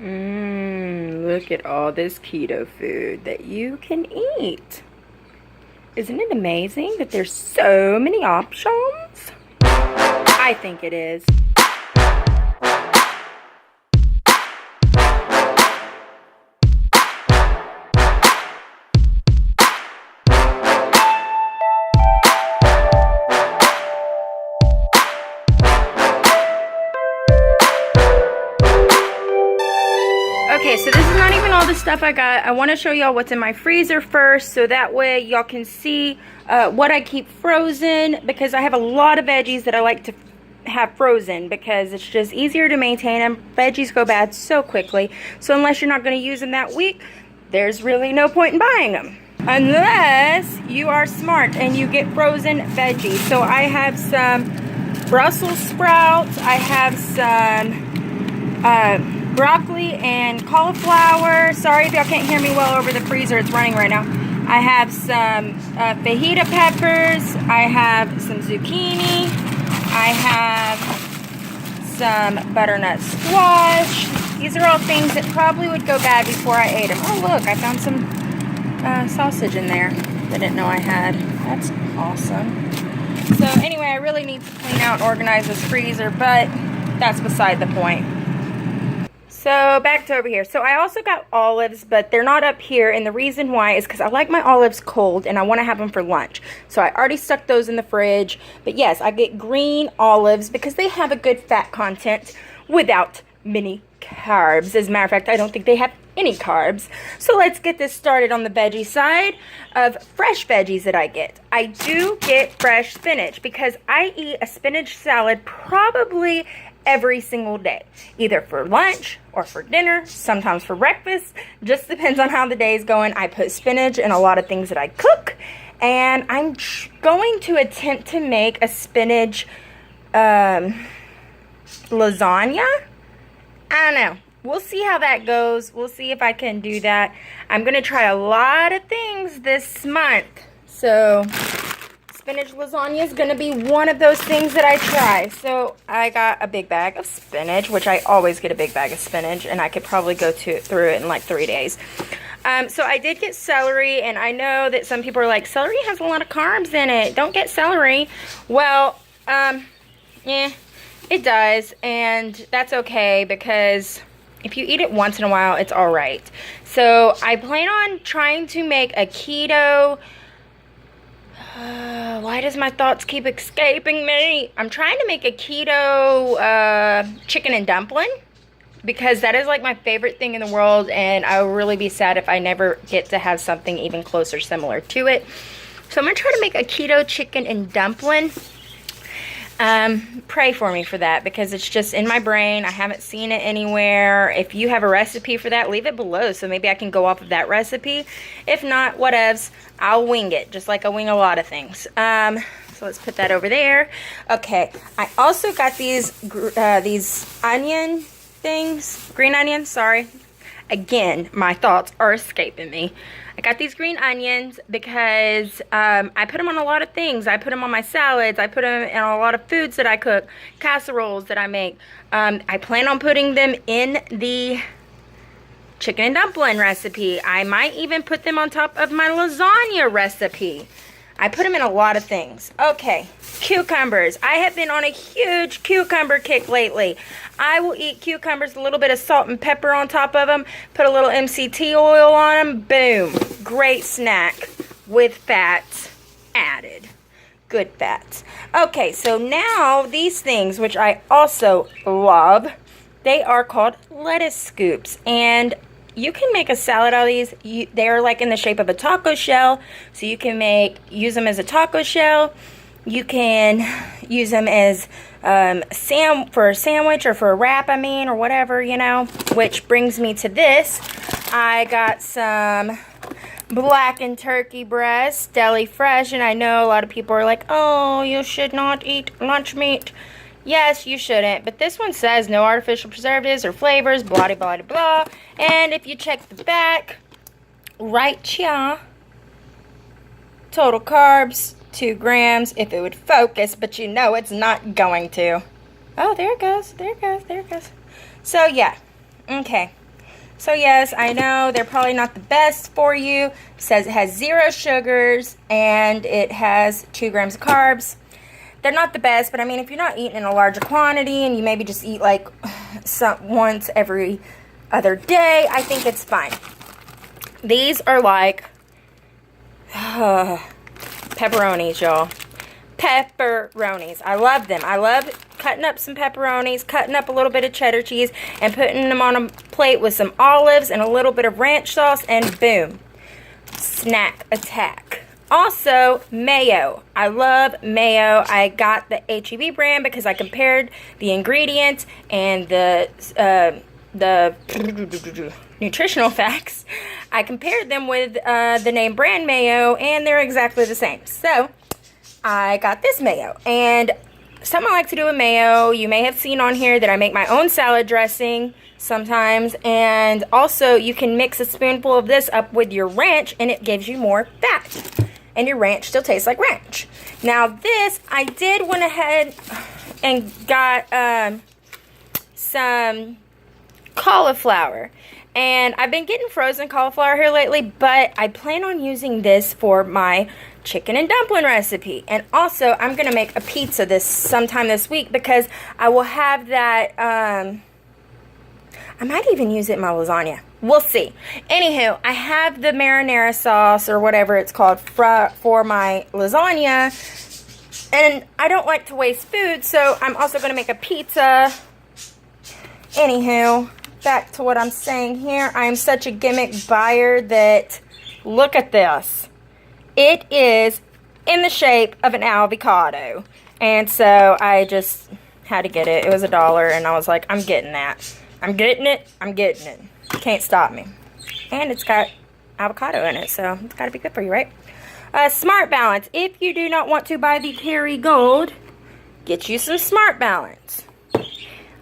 Look at all this keto food that you can eat. Isn't it amazing that there's so many options? I think it is. Okay, so this is not even all the stuff I got. I want to show y'all what's in my freezer first, so that way y'all can see what I keep frozen, because I have a lot of veggies that I like to have frozen because it's just easier to maintain them. Veggies go bad so quickly, so unless you're not going to use them that week, there's really no point in buying them. Unless you are smart and you get frozen veggies. So I have some Brussels sprouts, I have some broccoli and cauliflower. Sorry if y'all can't hear me well over the freezer, it's running right now. I have some fajita peppers, I have some zucchini, I have some butternut squash. These are all things that probably would go bad before I ate them. Oh look, I found some sausage in there that I didn't know I had. That's awesome. So anyway, I really need to clean out and organize this freezer, but that's beside the point. So back to over here. So I also got olives, but they're not up here, and the reason why is because I like my olives cold and I want to have them for lunch. So I already stuck those in the fridge. But yes, I get green olives because they have a good fat content without many carbs. As a matter of fact, I don't think they have any carbs. So let's get this started on the veggie side of fresh veggies that I get. I do get fresh spinach because I eat a spinach salad probably every single day, either for lunch or for dinner, sometimes for breakfast. Just depends on how the day is going. I put spinach in a lot of things that I cook, and I'm going to attempt to make a spinach lasagna. I don't know. We'll see how that goes. We'll see if I can do that. I'm going to try a lot of things this month. So spinach lasagna is going to be one of those things that I try. So I got a big bag of spinach, which I always get a big bag of spinach, and I could probably go through it in like 3 days. So I did get celery, and I know that some people are like, celery has a lot of carbs in it. Don't get celery. Well, yeah, it does, and that's okay because if you eat it once in a while, it's all right. So I plan on trying to make a keto. Why does my thoughts keep escaping me? I'm trying to make a keto chicken and dumpling because that is like my favorite thing in the world, and I will really be sad if I never get to have something even closer similar to it. So I'm going to try to make a keto chicken and dumpling. Pray for me for that because it's just in my brain. I haven't seen it anywhere. If you have a recipe for that, leave it below so maybe I can go off of that recipe. If not, whatevs, I'll wing it just like I wing a lot of things. So let's put that over there. Okay, I also got these onion things, green onions, sorry. Again, my thoughts are escaping me. I got these green onions because I put them on a lot of things. I put them on my salads. I put them in a lot of foods that I cook, casseroles that I make. I plan on putting them in the chicken and dumpling recipe. I might even put them on top of my lasagna recipe. I put them in a lot of things. Okay, cucumbers. I have been on a huge cucumber kick lately. I will eat cucumbers, a little bit of salt and pepper on top of them, put a little MCT oil on them, boom. Great snack with fats added. Good fats. Okay, so now these things, which I also love, they are called lettuce scoops, and you can make a salad out of these. They're like in the shape of a taco shell, so you can use them as a taco shell. You can use them as for a sandwich or for a wrap, or whatever, you know. Which brings me to this. I got some blackened turkey breast, deli fresh, and I know a lot of people are like, oh, you should not eat lunch meat. Yes, you shouldn't, but this one says no artificial preservatives or flavors, blah, blah, blah, blah. And if you check the back, right here, total carbs, 2 grams, if it would focus, but you know it's not going to. Oh, there it goes, there it goes, there it goes. So, yeah, okay. So yes, I know they're probably not the best for you. It says it has 0 sugars and it has 2 grams of carbs. They're not the best, but I mean, if you're not eating in a larger quantity and you maybe just eat like once every other day, I think it's fine. These are like pepperonis, y'all. Pepperonis. I love them. I love cutting up some pepperonis, cutting up a little bit of cheddar cheese, and putting them on a plate with some olives and a little bit of ranch sauce, and boom. Snack attack. Also, mayo. I love mayo. I got the HEB brand because I compared the ingredients and the nutritional facts. I compared them with the name brand mayo, and they're exactly the same. So, I got this mayo. And something I like to do with mayo, you may have seen on here that I make my own salad dressing sometimes. And also, you can mix a spoonful of this up with your ranch, and it gives you more fat. And your ranch still tastes like ranch. Now this, I did went ahead and got some cauliflower. And I've been getting frozen cauliflower here lately, but I plan on using this for my chicken and dumpling recipe. And also, I'm going to make a pizza sometime this week because I will have that, I might even use it in my lasagna. We'll see. Anywho, I have the marinara sauce or whatever it's called for my lasagna. And I don't like to waste food, so I'm also going to make a pizza. Anywho, back to what I'm saying here. I am such a gimmick buyer that, look at this. It is in the shape of an avocado. And so I just had to get it. It was $1 and I was like, I'm getting that. I'm getting it. I'm getting it. Can't stop me. And it's got avocado in it, so it's got to be good for you, right? Smart Balance. If you do not want to buy the Kerrygold, get you some Smart Balance.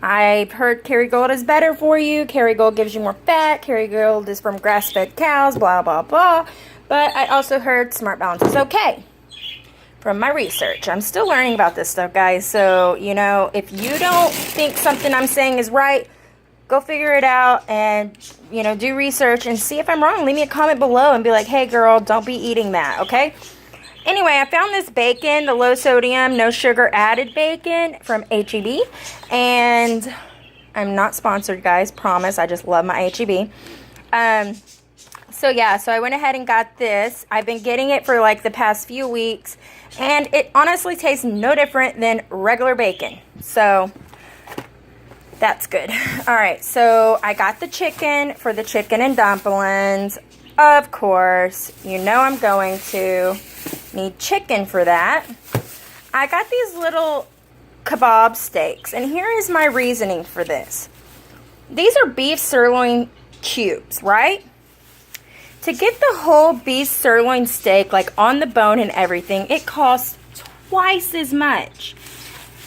I've heard Kerrygold is better for you. Kerrygold gives you more fat. Kerrygold is from grass-fed cows, blah, blah, blah. But I also heard Smart Balance is okay from my research. I'm still learning about this stuff, guys. So, you know, if you don't think something I'm saying is right, go figure it out and, you know, do research and see if I'm wrong. Leave me a comment below and be like, hey, girl, don't be eating that, okay? Anyway, I found this bacon, the low sodium, no sugar added bacon from HEB. And I'm not sponsored, guys. Promise. I just love my HEB. So, yeah. So, I went ahead and got this. I've been getting it for, like, the past few weeks. And it honestly tastes no different than regular bacon. So, that's good. All right, so I got the chicken for the chicken and dumplings. Of course, you know I'm going to need chicken for that. I got these little kebab steaks, and here is my reasoning for this. These are beef sirloin cubes, right? To get the whole beef sirloin steak, like on the bone and everything, it costs twice as much.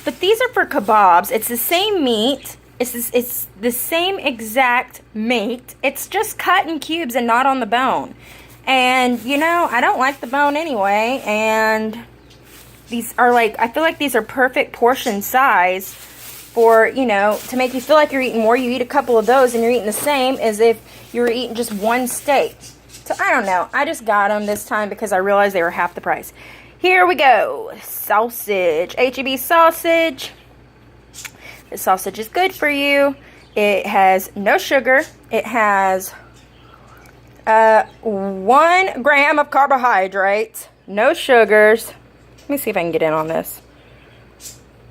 But these are for kebabs. It's the same meat. It's the same exact meat. It's just cut in cubes and not on the bone. And, you know, I don't like the bone anyway. And these are like, I feel like these are perfect portion size for, you know, to make you feel like you're eating more. You eat a couple of those and you're eating the same as if you were eating just one steak. So, I don't know. I just got them this time because I realized they were half the price. Here we go. Sausage. HEB sausage. This sausage is good for you. It has no sugar. It has 1 gram of carbohydrates. No sugars. Let me see if I can get in on this.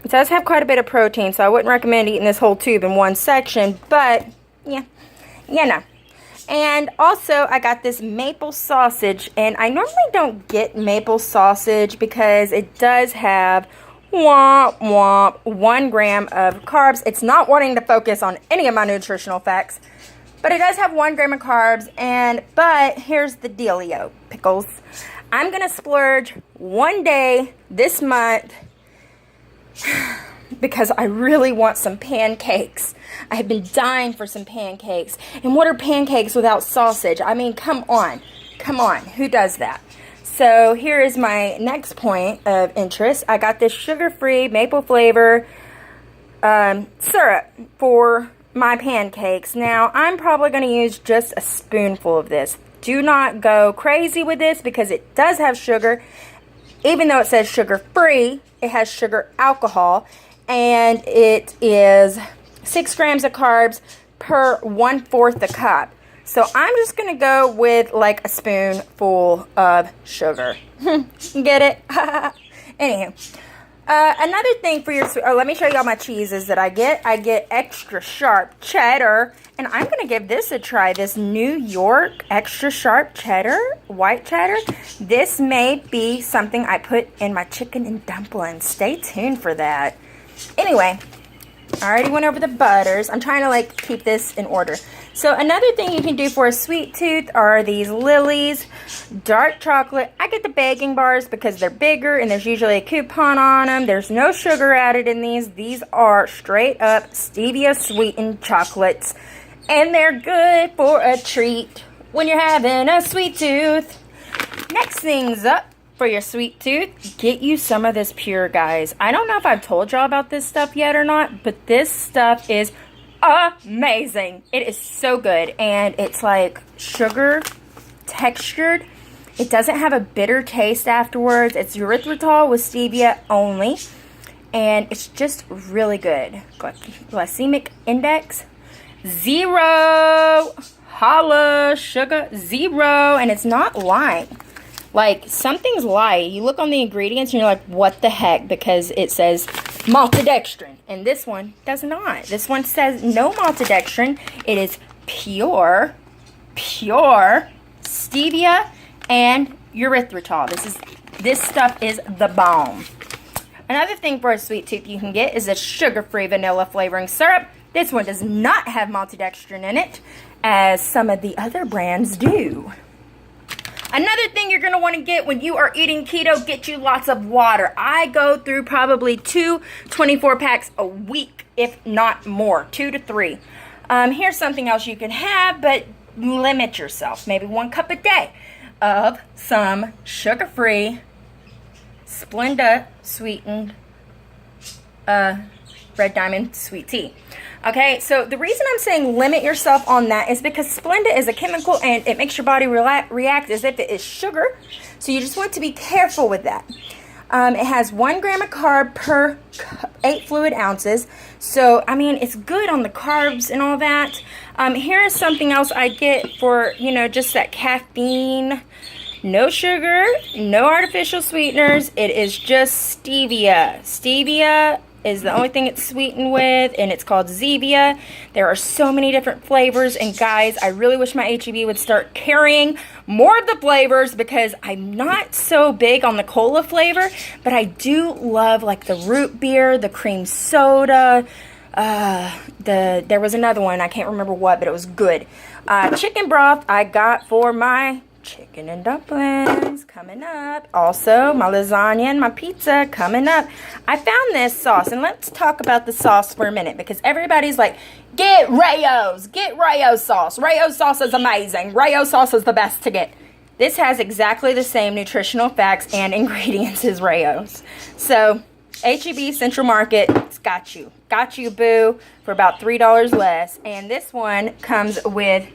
It does have quite a bit of protein, so I wouldn't recommend eating this whole tube in one section. But, yeah. You know. And also, I got this maple sausage. And I normally don't get maple sausage because it does have womp womp 1 gram of carbs. It's not wanting to focus on any of my nutritional facts, but it does have 1 gram of carbs. But here's the dealio, pickles. I'm gonna splurge one day this month because I really want some pancakes. I have been dying for some pancakes. And what are pancakes without sausage? I mean, come on, who does that? So here is my next point of interest. I got this sugar-free maple flavor syrup for my pancakes. Now, I'm probably going to use just a spoonful of this. Do not go crazy with this because it does have sugar. Even though it says sugar-free, it has sugar alcohol. And it is 6 grams of carbs per 1/4 a cup. So I'm just going to go with like a spoonful of sugar. Get it? Anywho. Another thing for your sweet, let me show you all my cheeses that I get. I get extra sharp cheddar, and I'm going to give this a try. This New York extra sharp cheddar, white cheddar. This may be something I put in my chicken and dumplings. Stay tuned for that. Anyway, I already went over the butters. I'm trying to like keep this in order. So another thing you can do for a sweet tooth are these Lily's dark chocolate. I get the baking bars because they're bigger and there's usually a coupon on them. There's no sugar added in these. These are straight up stevia sweetened chocolates. And they're good for a treat when you're having a sweet tooth. Next thing's up for your sweet tooth. Get you some of this Pure, guys. I don't know if I've told y'all about this stuff yet or not, but this stuff is amazing. It is so good, and it's like sugar textured. It doesn't have a bitter taste afterwards. It's erythritol with stevia only, and it's just really good. Glycemic index 0. Holla, sugar 0, and it's not lime. Like, something's light. You look on the ingredients and you're like, what the heck? Because it says maltodextrin. And this one does not. This one says no maltodextrin. It is pure stevia and erythritol. This stuff is the bomb. Another thing for a sweet tooth you can get is a sugar-free vanilla flavoring syrup. This one does not have maltodextrin in it, as some of the other brands do. Another thing you're going to want to get when you are eating keto, get you lots of water. I go through probably 2 24-packs a week, if not more, 2 to 3. Here's something else you can have, but limit yourself. Maybe 1 cup a day of some sugar-free, Splenda sweetened Red Diamond sweet tea. Okay, so the reason I'm saying limit yourself on that is because Splenda is a chemical and it makes your body react as if it is sugar. So you just want to be careful with that. It has 1 gram of carb per 8 fluid ounces. So, I mean, it's good on the carbs and all that. Here is something else I get for, you know, just that caffeine. No sugar, no artificial sweeteners. It is just stevia. Stevia is the only thing it's sweetened with, and it's called Zevia. There are so many different flavors, and guys, I really wish my HEB would start carrying more of the flavors because I'm not so big on the cola flavor, but I do love like the root beer, the cream soda, there was another one, I can't remember what, but it was good. Chicken broth I got for my chicken and dumplings coming up. Also, my lasagna and my pizza coming up. I found this sauce, and let's talk about the sauce for a minute because everybody's like, get Rayo's sauce. Rayo's sauce is amazing. Rayo's sauce is the best to get. This has exactly the same nutritional facts and ingredients as Rayo's. So, HEB Central Market, it's got you. Got you, boo, for about $3 less. And this one comes with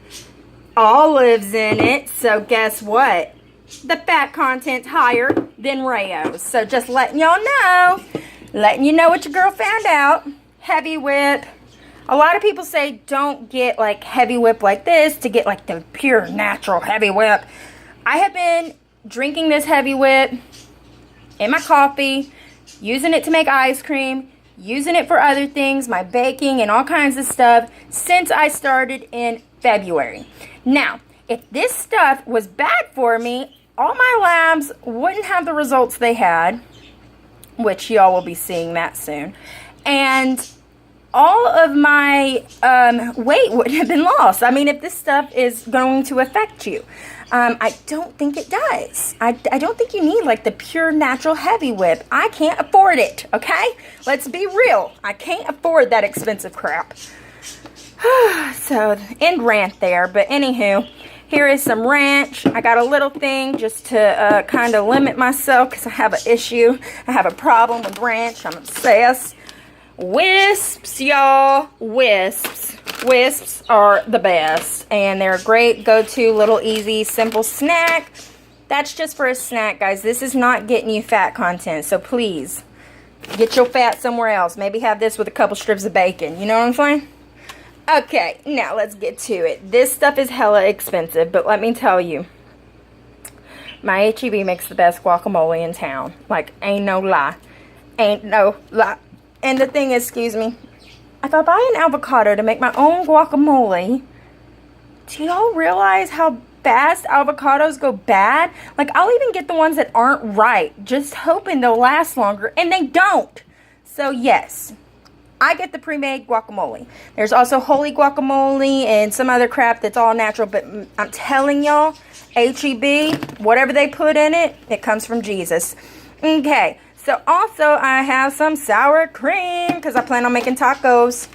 olives in it, so guess what? The fat content's higher than Rayo's. So just letting y'all know, letting you know what your girl found out. Heavy Whip. A lot of people say don't get like Heavy Whip like this, to get like the pure natural Heavy Whip. I have been drinking this Heavy Whip in my coffee, using it to make ice cream, using it for other things, my baking and all kinds of stuff, since I started in February. Now, if this stuff was bad for me, all my labs wouldn't have the results they had, which y'all will be seeing that soon, and all of my weight would have been lost. I mean, if this stuff is going to affect you. I don't think it does. I don't think you need like the pure natural Heavy Whip. I can't afford it, okay? Let's be real. I can't afford that expensive crap. So, end rant there. But anywho, here is some ranch. I got a little thing just to kind of limit myself because I have an issue. I have a problem with ranch. I'm obsessed. Wisps, y'all. Wisps. Wisps are the best, and they're a great go-to, little easy, simple snack. That's just for a snack, guys. This is not getting you fat content, so please get your fat somewhere else. Maybe have this with a couple strips of bacon. You know what I'm saying? Okay, now let's get to it. This stuff is hella expensive, but let me tell you, my H-E-B makes the best guacamole in town. Like, ain't no lie. Ain't no lie. And the thing is, excuse me, if I buy an avocado to make my own guacamole, do y'all realize how fast avocados go bad? Like, I'll even get the ones that aren't right, just hoping they'll last longer, and they don't. So, yes, I get the pre-made guacamole. There's also holy guacamole and some other crap that's all natural, but I'm telling y'all, H-E-B, whatever they put in it, it comes from Jesus. Okay, so also I have some sour cream because I plan on making tacos.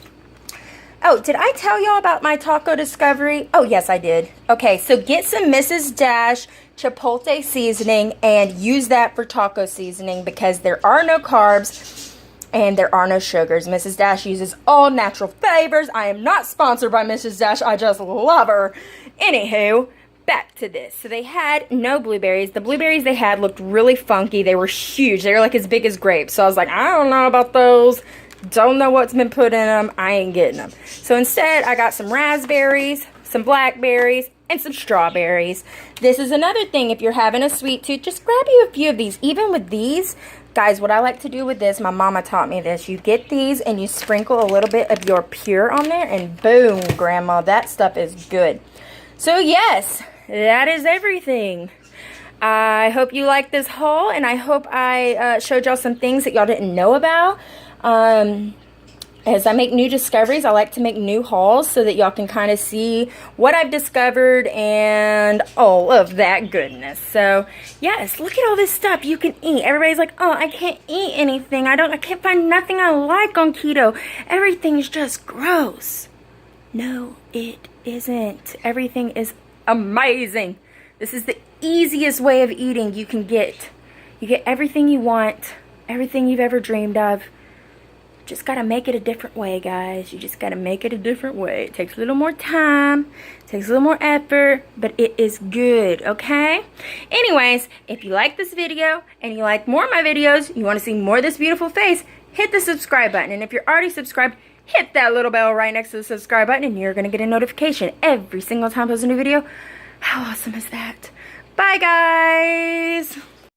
Oh, did I tell y'all about my taco discovery? Oh, yes, I did. Okay, so get some Mrs. Dash Chipotle seasoning and use that for taco seasoning because there are no carbs and there are no sugars. Mrs. Dash uses all natural flavors. I am not sponsored by Mrs. Dash. I just love her. Anywho, back to this. So they had no blueberries. The blueberries they had looked really funky. They were huge. They were like as big as grapes. So I was like, I don't know about those. Don't know what's been put in them. I ain't getting them. So instead, I got some raspberries, some blackberries, and some strawberries. This is another thing. If you're having a sweet tooth, just grab you a few of these. Even with these, guys, what I like to do with this, my mama taught me this. You get these and you sprinkle a little bit of your Pure on there, and boom, grandma, that stuff is good. So yes, that is everything. I hope you liked this haul, and I hope I showed y'all some things that y'all didn't know about. As I make new discoveries, I like to make new hauls so that y'all can kind of see what I've discovered and all of that goodness. So, yes, look at all this stuff you can eat. Everybody's like, oh, I can't eat anything. I can't find nothing I like on keto. Everything's just gross. No, it isn't. Everything is amazing. This is the easiest way of eating you can get. You get everything you want, everything you've ever dreamed of. Just gotta make it a different way, guys. You just gotta make it a different way. It takes a little more time, takes a little more effort, but it is good, okay? Anyways, if you like this video and you like more of my videos, you want to see more of this beautiful face, hit the subscribe button. And if you're already subscribed, hit that little bell right next to the subscribe button and you're gonna get a notification every single time I post a new video. How awesome is that? Bye, guys!